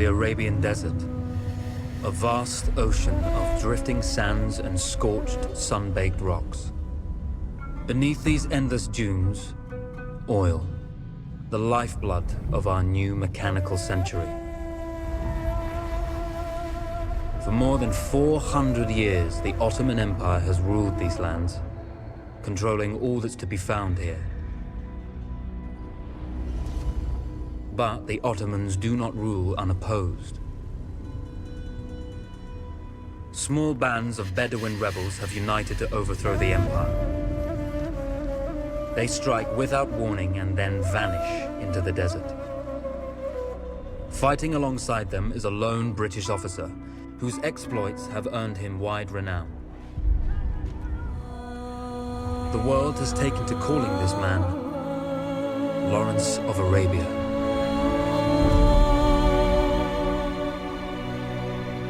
the Arabian Desert, a vast ocean of drifting sands and scorched, sun-baked rocks. Beneath these endless dunes, oil, the lifeblood of our new mechanical century. For more than 400 years, the Ottoman Empire has ruled these lands, controlling all that's to be found here. But the Ottomans do not rule unopposed. Small bands of Bedouin rebels have united to overthrow the empire. They strike without warning and then vanish into the desert. Fighting alongside them is a lone British officer whose exploits have earned him wide renown. The world has taken to calling this man Lawrence of Arabia.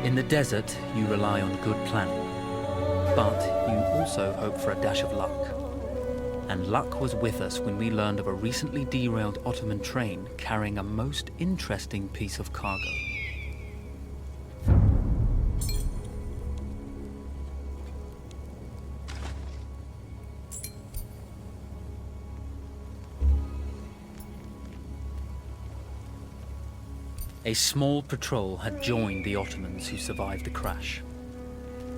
In the desert, you rely on good planning, but you also hope for a dash of luck. And luck was with us when we learned of a recently derailed Ottoman train carrying a most interesting piece of cargo. A small patrol had joined the Ottomans who survived the crash.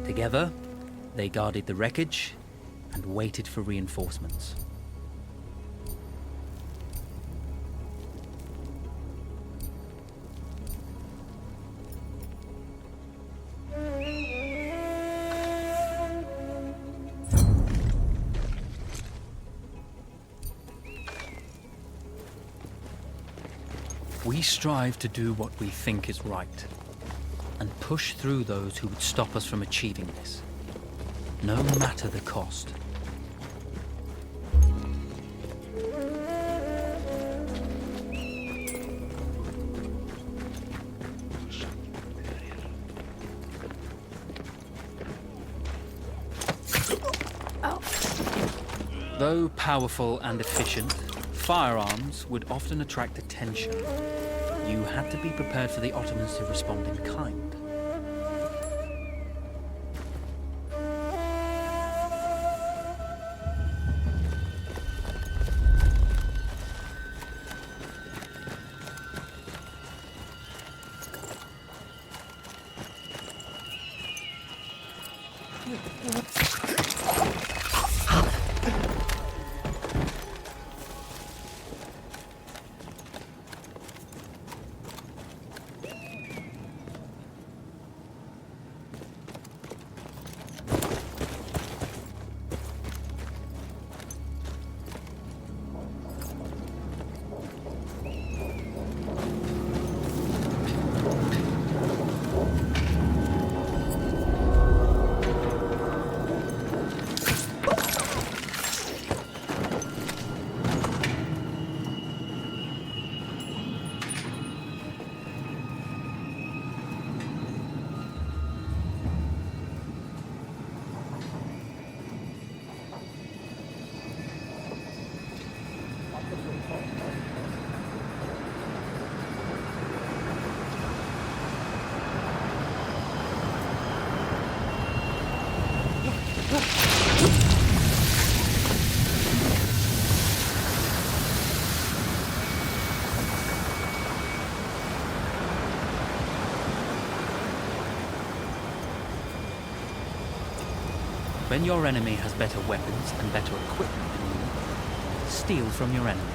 Together, they guarded the wreckage and waited for reinforcements. We strive to do what we think is right, and push through those who would stop us from achieving this, no matter the cost. Though powerful and efficient, firearms would often attract attention. You had to be prepared for the Ottomans to respond in kind. When your enemy has better weapons and better equipment than you, steal from your enemy.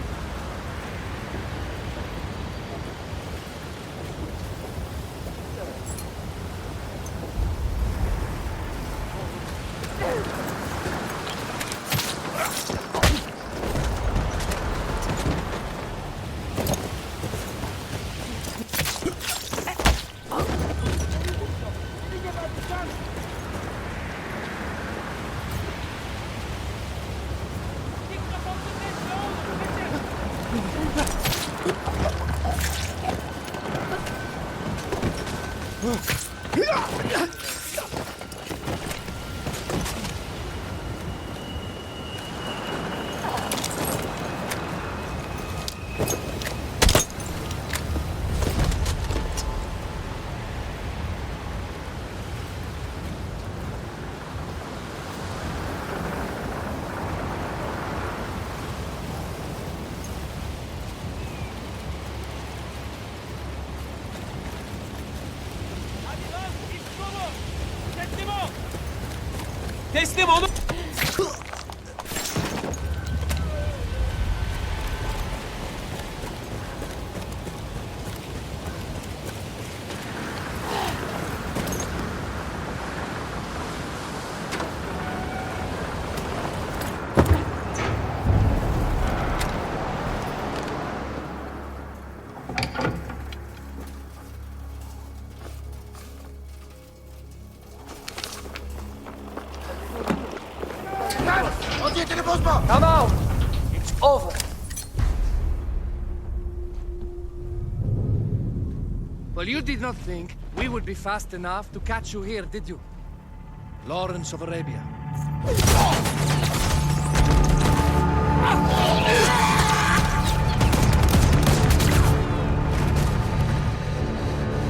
teslim olun. Come out! It's over. Well, you did not think we would be fast enough to catch you here, did you? Lawrence of Arabia.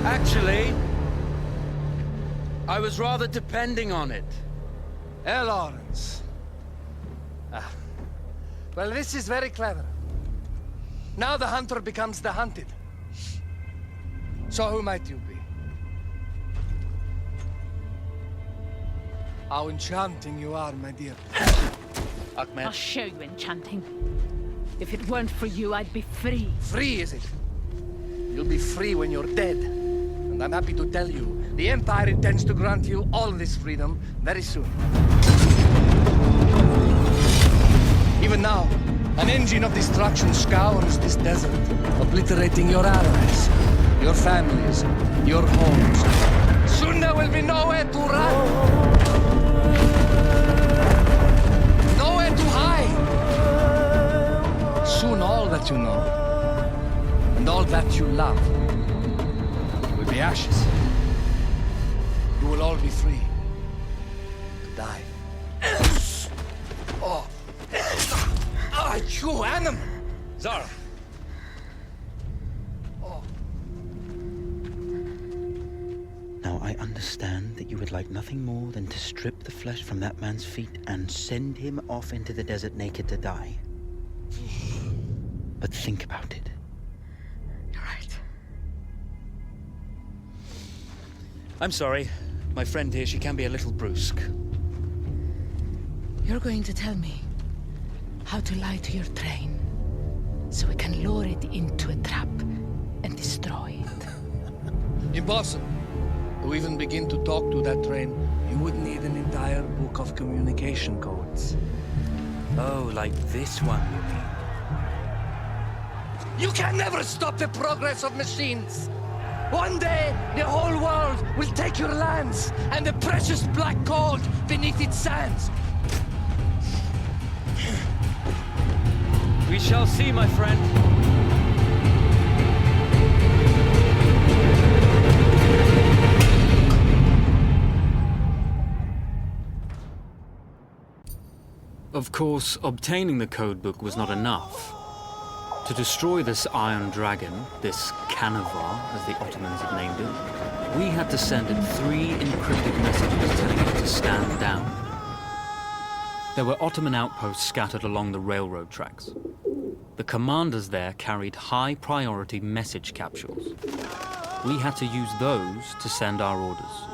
Actually, I was rather depending on it. Lawrence. Well, this is very clever. Now the hunter becomes the hunted. So who might you be? How enchanting you are, my dear. Ahmed. I'll show you enchanting. If it weren't for you, I'd be free. Free, is it? You'll be free when you're dead. And I'm happy to tell you, the Empire intends to grant you all this freedom very soon. Even now, an engine of destruction scours this desert, obliterating your allies, your families, your homes. Soon there will be nowhere to run. Nowhere to hide. Soon all that you know, and all that you love, will be ashes. You will all be free to die. Oh. Ah, you animal! Zara. Oh. Now, I understand that you would like nothing more than to strip the flesh from that man's feet and send him off into the desert naked to die. But think about it. You're right. I'm sorry. My friend here, she can be a little brusque. You're going to tell me how to lie to your train, so we can lure it into a trap and destroy it. Impossible. To even begin to talk to that train, you would need an entire book of communication codes. Oh, like this one, you mean? You can never stop the progress of machines. One day, the whole world will take your lands and the precious black gold beneath its sands. We shall see, my friend. Of course, obtaining the codebook was not enough. To destroy this Iron Dragon, this Canavar, as the Ottomans had named it, we had to send it 3 encrypted messages telling it to stand down. There were Ottoman outposts scattered along the railroad tracks. The commanders there carried high-priority message capsules. We had to use those to send our orders.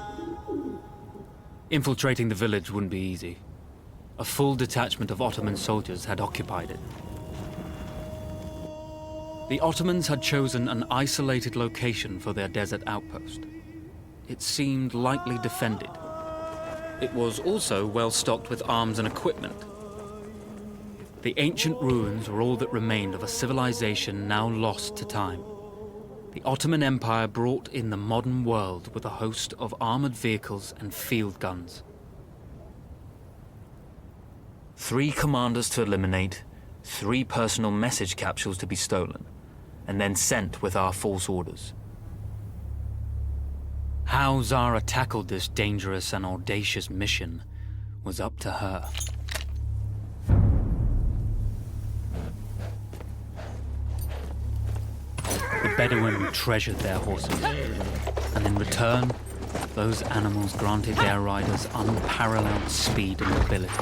Infiltrating the village wouldn't be easy. A full detachment of Ottoman soldiers had occupied it. The Ottomans had chosen an isolated location for their desert outpost. It seemed lightly defended. It was also well stocked with arms and equipment. The ancient ruins were all that remained of a civilization now lost to time. The Ottoman Empire brought in the modern world with a host of armored vehicles and field guns. 3 commanders to eliminate, 3 personal message capsules to be stolen, and then sent with our false orders. How Zara tackled this dangerous and audacious mission was up to her. The Bedouin treasured their horses, and in return, those animals granted their riders unparalleled speed and mobility.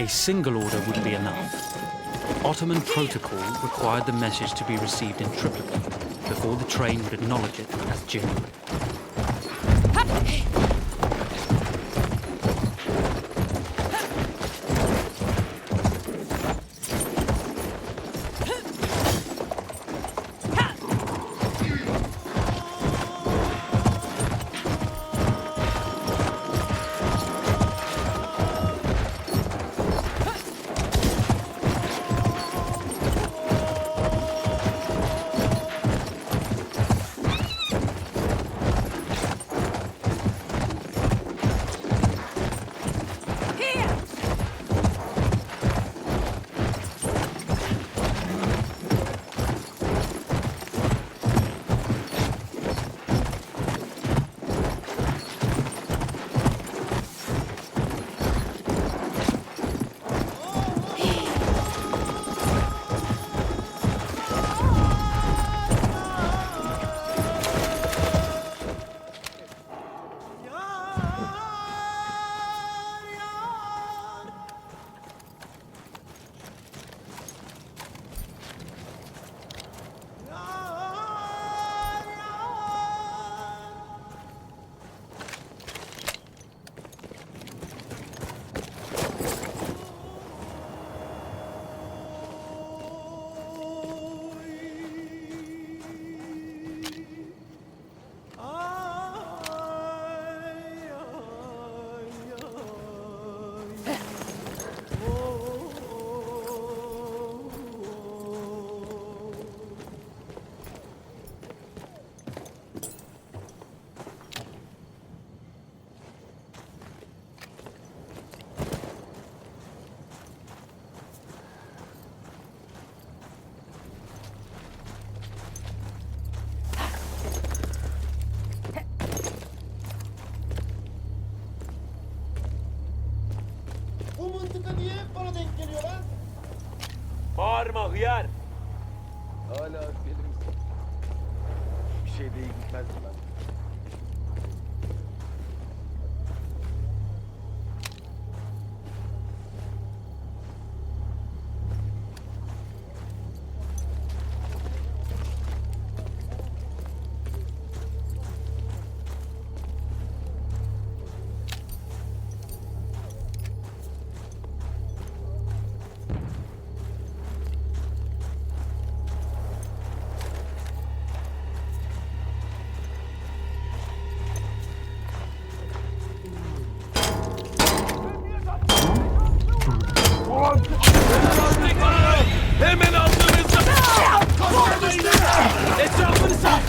A single order would be enough. Ottoman protocol required the message to be received in triplicate before the train would acknowledge it as genuine. Bağırma hıyar. Hala deli misin? Bir şey değil gitmez mi lan? Hemen aldığınızda... Etrafını sar!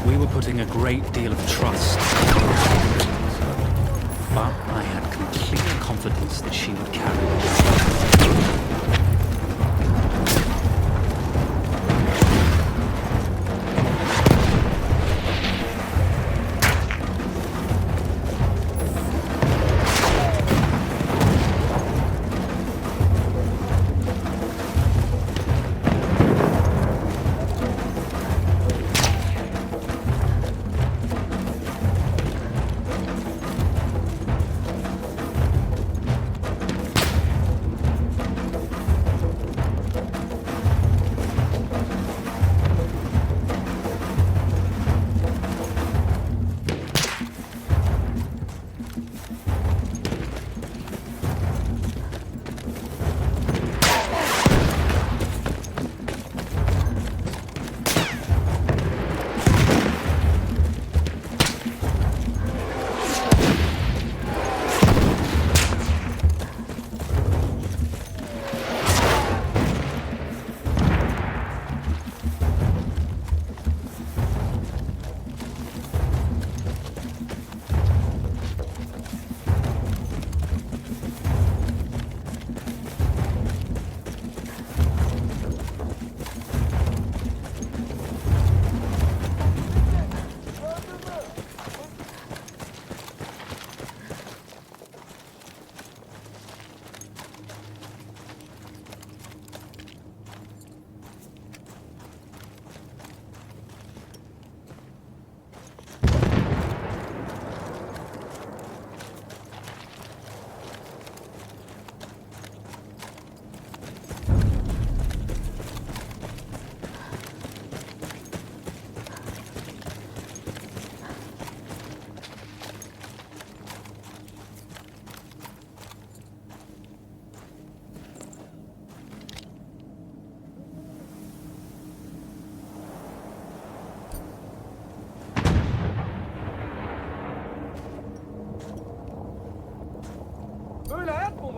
We were putting a great deal of trust, but I had complete confidence that she would carry it.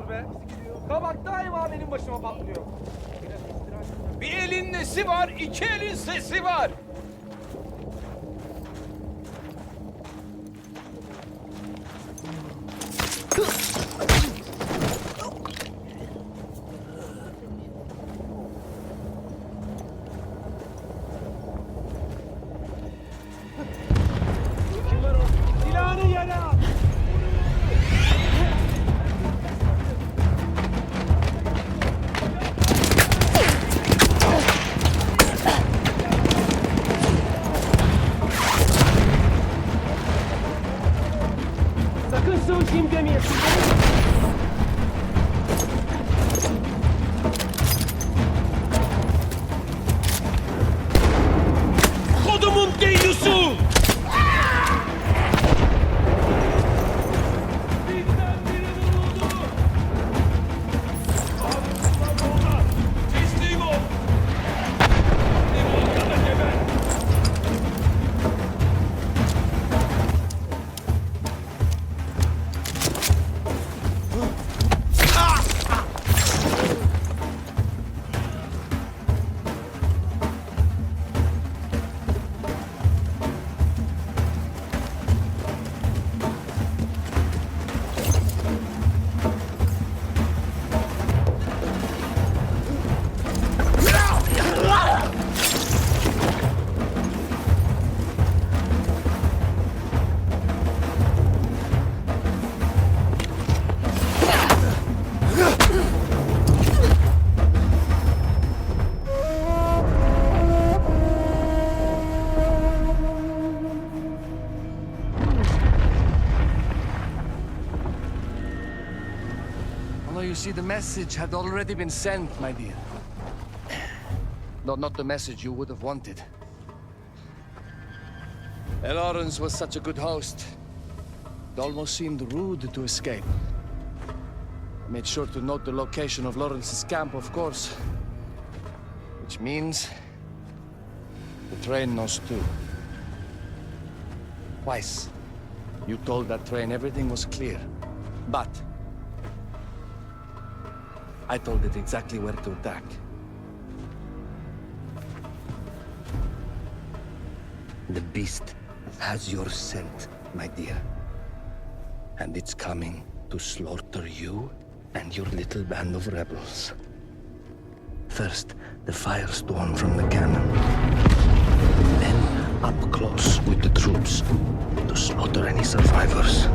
dur be. Kabak daima benim başıma patlıyor. Bir elin nesi var, iki elin sesi var. Silahını yere al. Sakın sığışayım demeyesin. Kodumun deyyusu! Bizden biri vuruldu! Teslim ol! Teslim ol ya da geber! Although you see, the message had already been sent, my dear. Not the message you would have wanted. Lawrence was such a good host. It almost seemed rude to escape. Made sure to note the location of Lawrence's camp, of course. Which means the train knows too. Twice, you told that train everything was clear. But I told it exactly where to attack. The beast has your scent, my dear. And it's coming to slaughter you and your little band of rebels. First, the firestorm from the cannon. Then, up close with the troops to slaughter any survivors.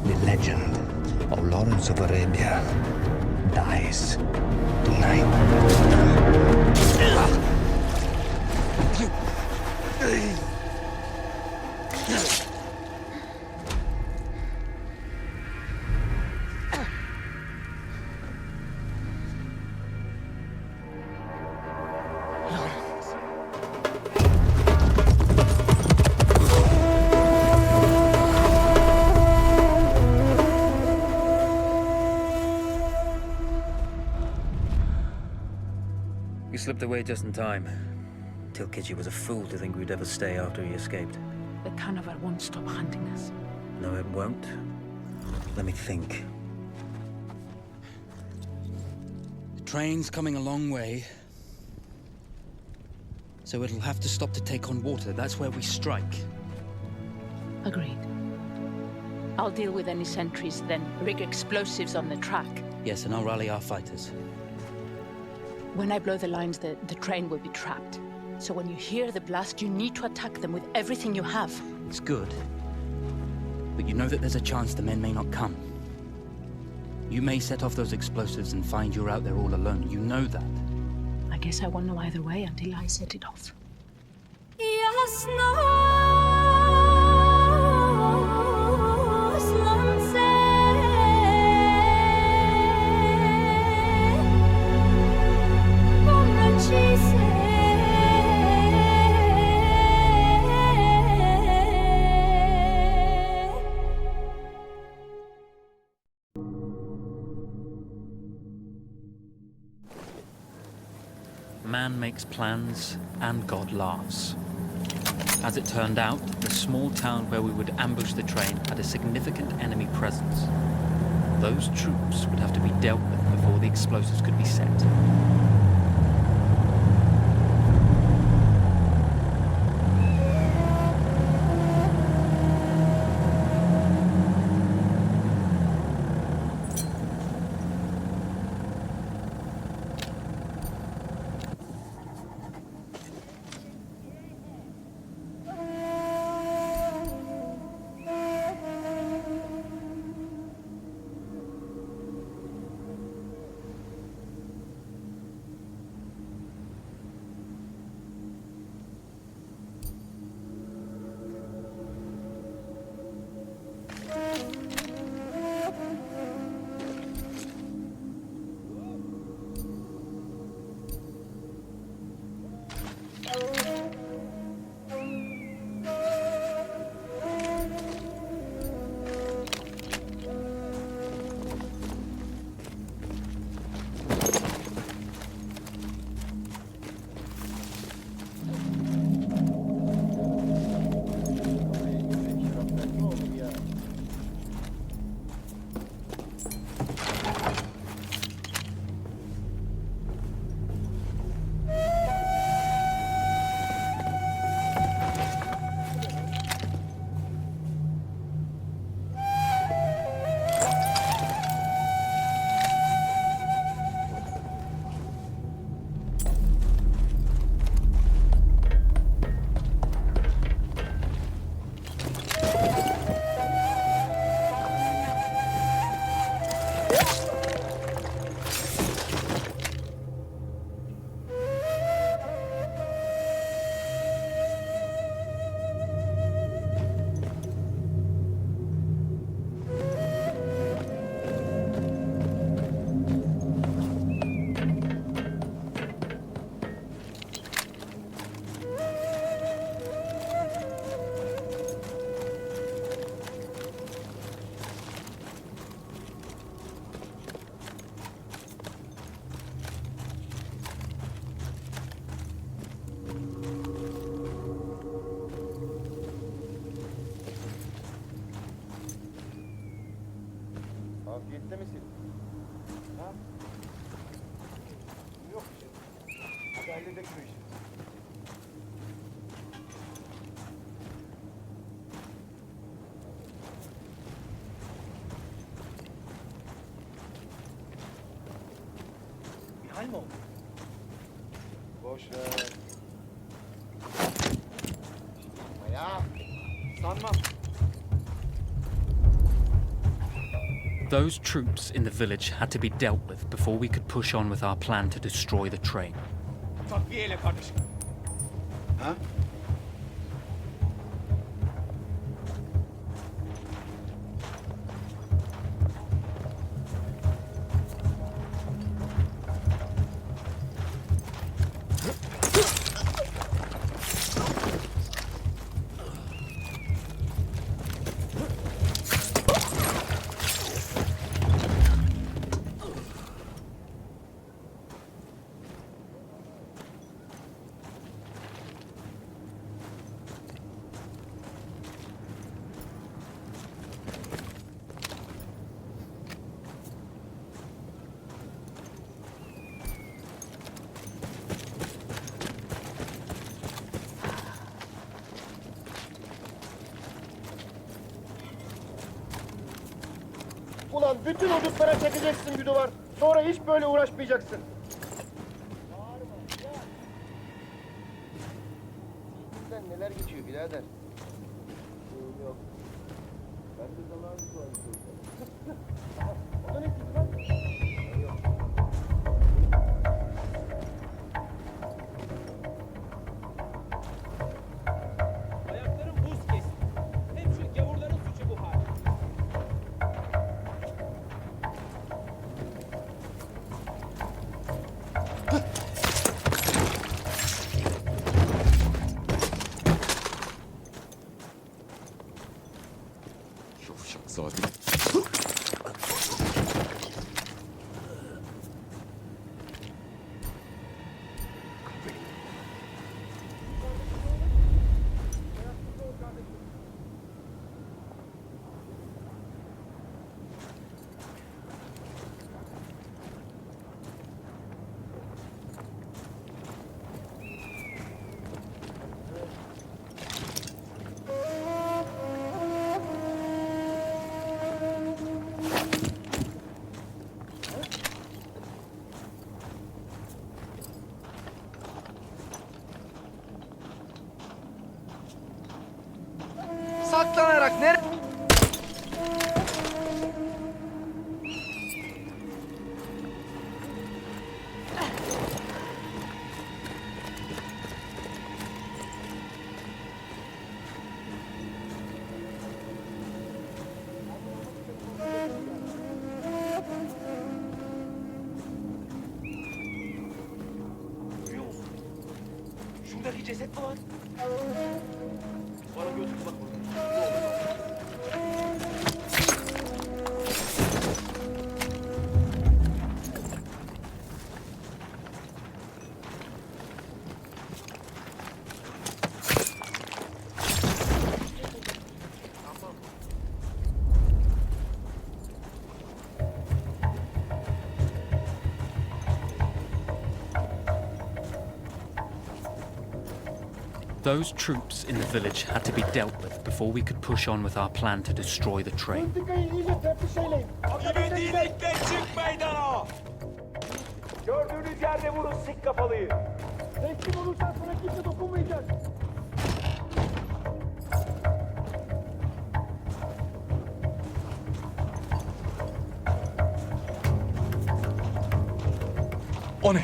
The legend of Lawrence of Arabia dies tonight. You slipped away just in time. Tilkitchi was a fool to think we'd ever stay after he escaped. The carnival won't stop hunting us. No, it won't. Let me think. The train's coming a long way, so it'll have to stop to take on water. That's where we strike. Agreed. I'll deal with any sentries, then rig explosives on the track. Yes, and I'll rally our fighters. When I blow the lines, the train will be trapped. So when you hear the blast, you need to attack them with everything you have. It's good. But you know that there's a chance the men may not come. You may set off those explosives and find you're out there all alone. You know that. I guess I won't know either way until I set it off. Man makes plans, and God laughs. As it turned out, the small town where we would ambush the train had a significant enemy presence. Those troops would have to be dealt with before the explosives could be set. Afiyette misin? Ha? Yok bir şey. Hadi halledek bu işi. Bir hal mi oldu? Boş ver. Ya sanmam. Those troops in the village had to be dealt with before we could push on with our plan to destroy the train. Takviyeyle kardeşim. Ha? Ulan bütün odunlara çekeceksin bir duvar. Sonra hiç böyle uğraşmayacaksın. Bağırma ya. Sizden neler geçiyor birader? Yok. Ben de zamanı sorayım. O da ne kız lan? Yok. Ayaklarım buz kesti. Hep şu gavurların suçu bu hal. olarak nereye... Şuradaki ceset mi var? Bana götür bak. Those troops in the village had to be dealt with before we could push on with our plan to destroy the train. Mıntıkayı iyice tepki şeyleyin. İbedilikle çık meydana! Gördüğünüz yerde vurun sik kafalıyı. Teslim olursan sana kimse dokunmayacak. O ne?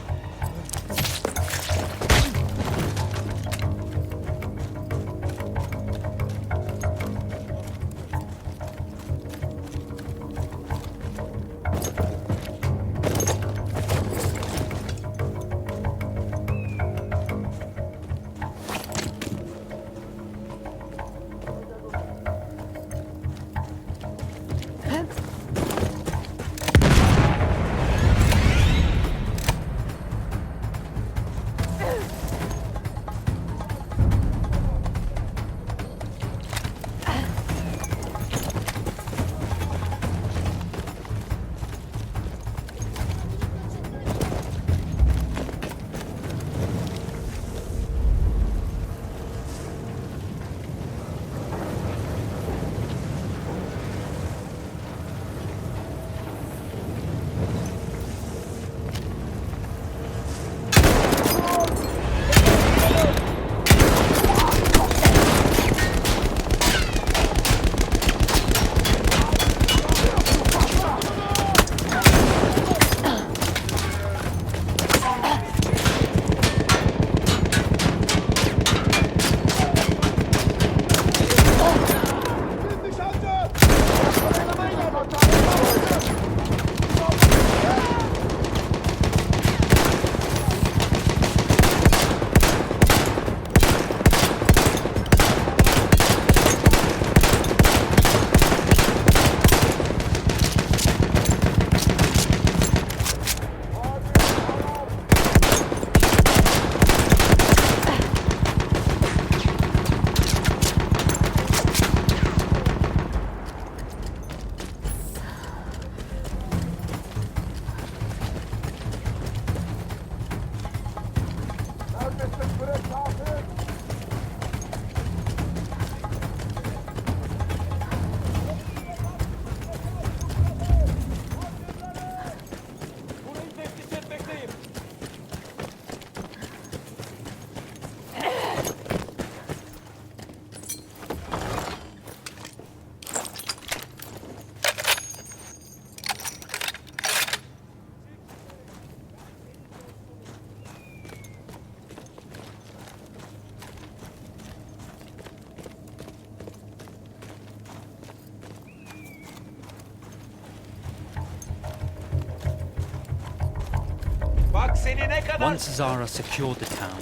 Once Zara secured the town,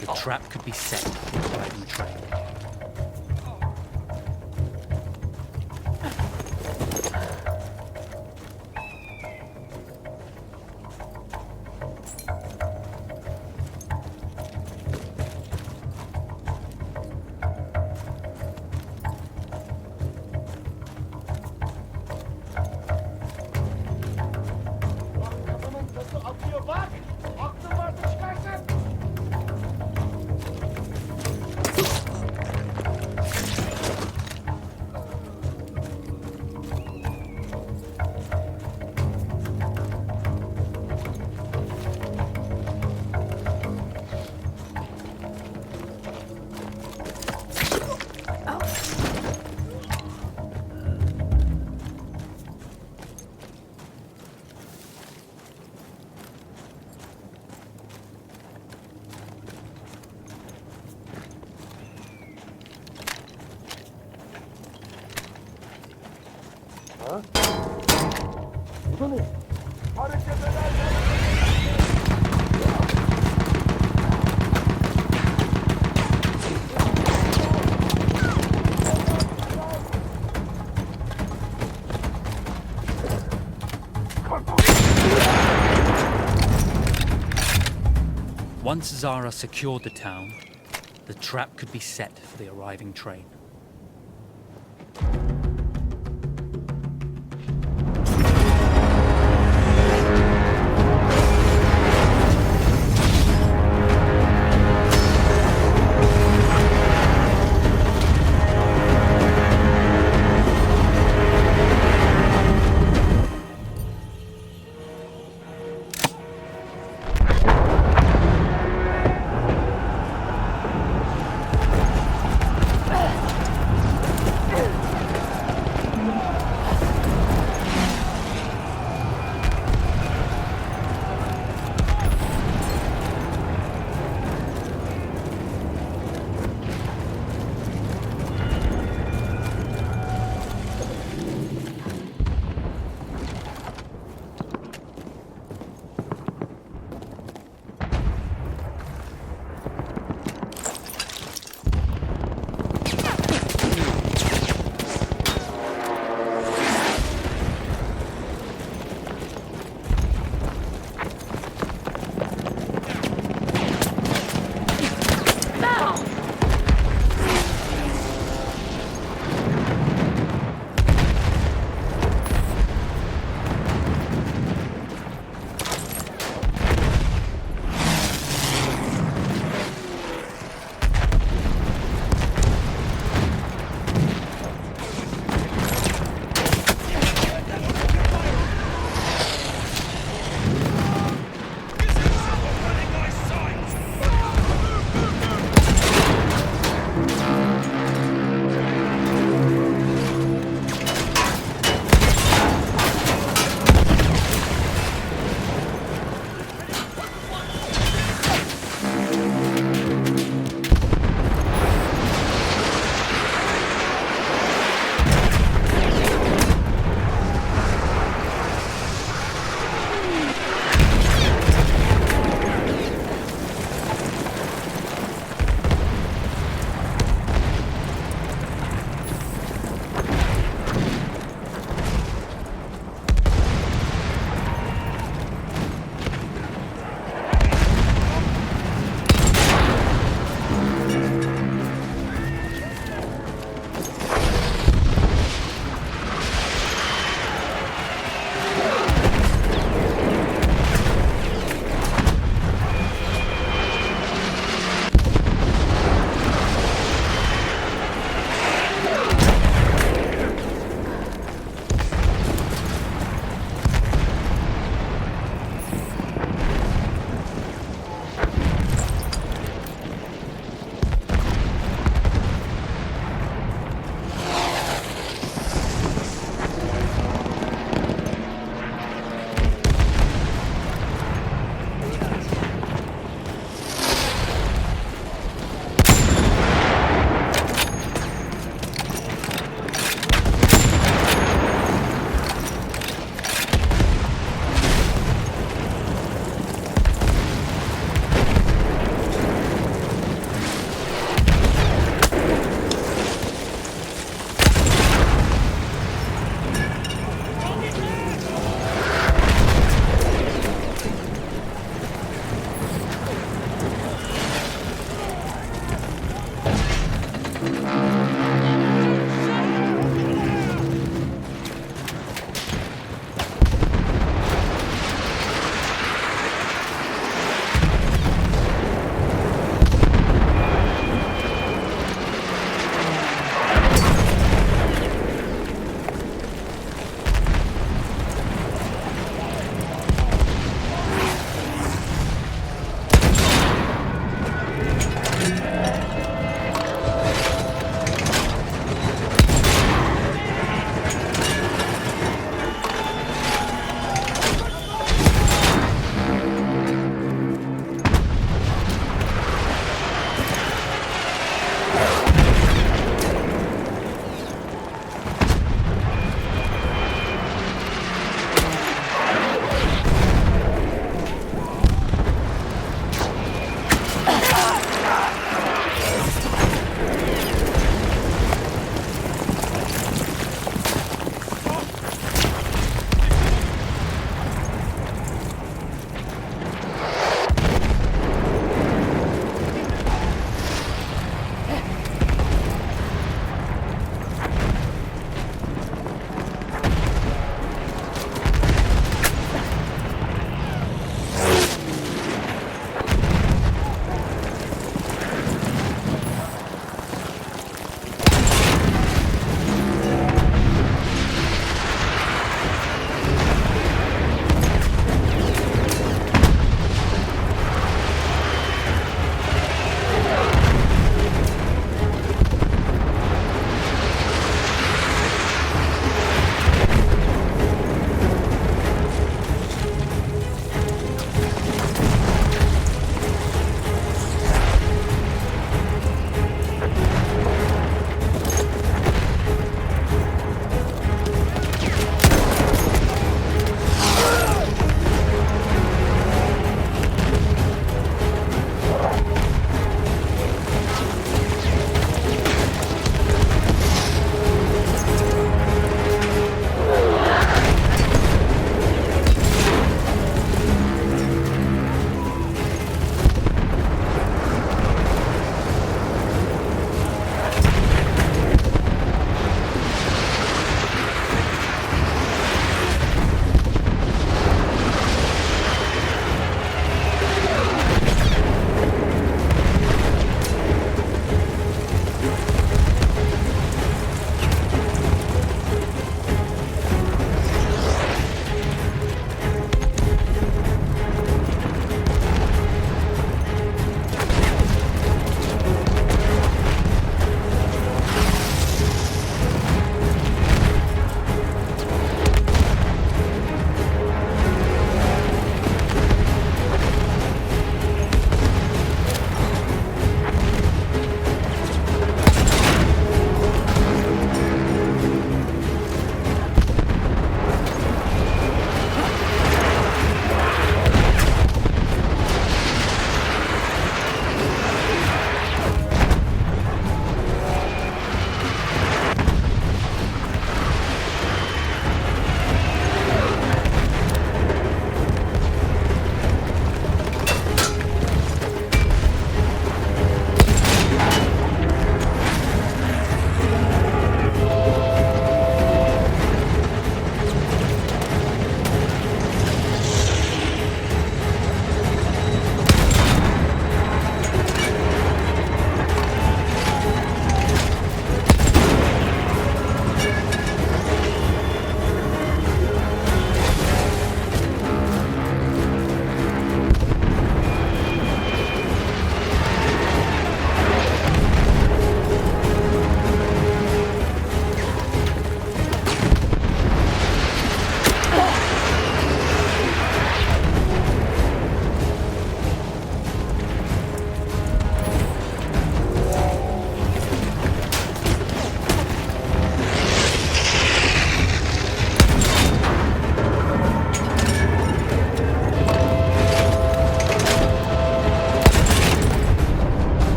the trap could be set for the Dragon Train. Bak! Aklın varsa çıkarsın! Ha? Bu da ne? Hareket edersen... Once Zara secured the town, the trap could be set for the arriving train.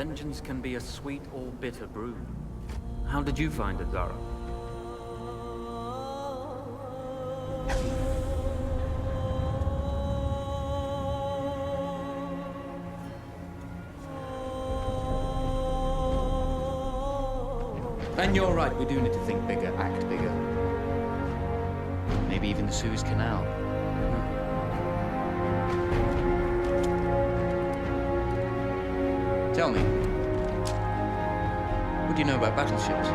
vengeance can be a sweet or bitter brew. How did you find it, Zara? And you're right, we do need to think bigger, act bigger. Maybe even the Suez Canal. Tell me, what do you know about battleships?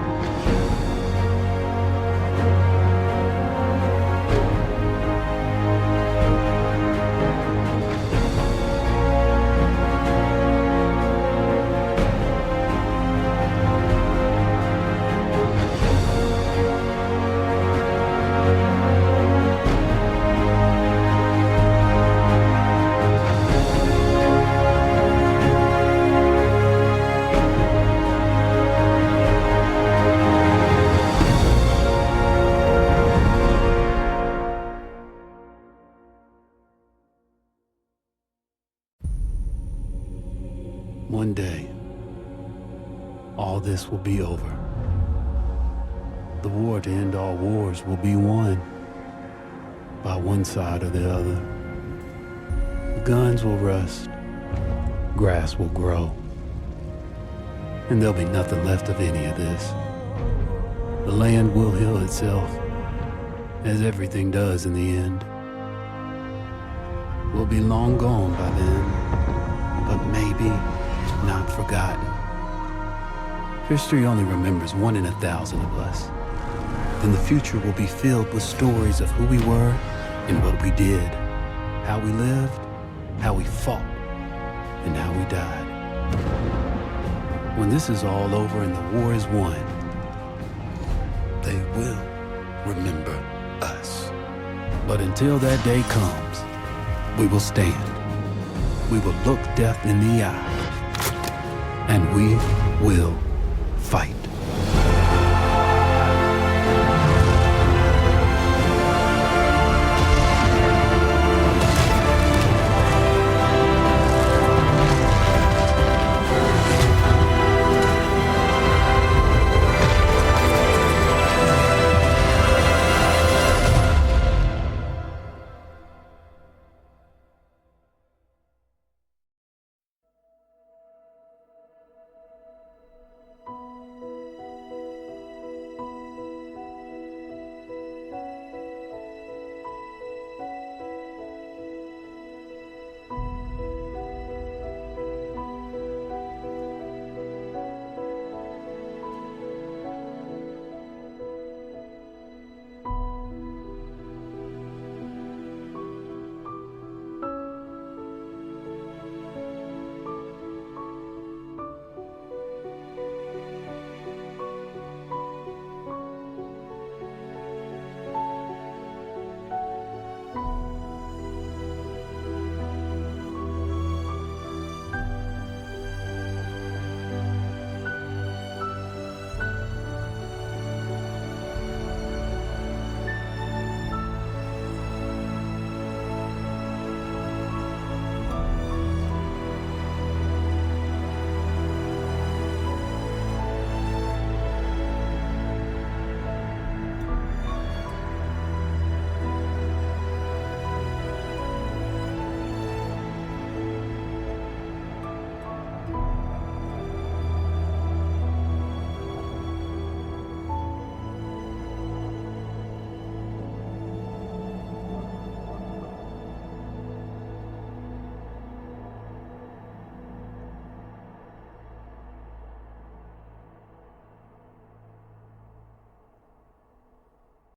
One day, all this will be over. The war to end all wars will be won by one side or the other. The guns will rust, grass will grow, and there'll be nothing left of any of this. The land will heal itself, as everything does in the end. We'll be long gone by then, but maybe not forgotten. History only remembers 1 in 1,000 of us. Then the future will be filled with stories of who we were and what we did, how we lived, how we fought, and how we died. When this is all over and the war is won, they will remember us. But until that day comes, we will stand. We will look death in the eye. And we will fight.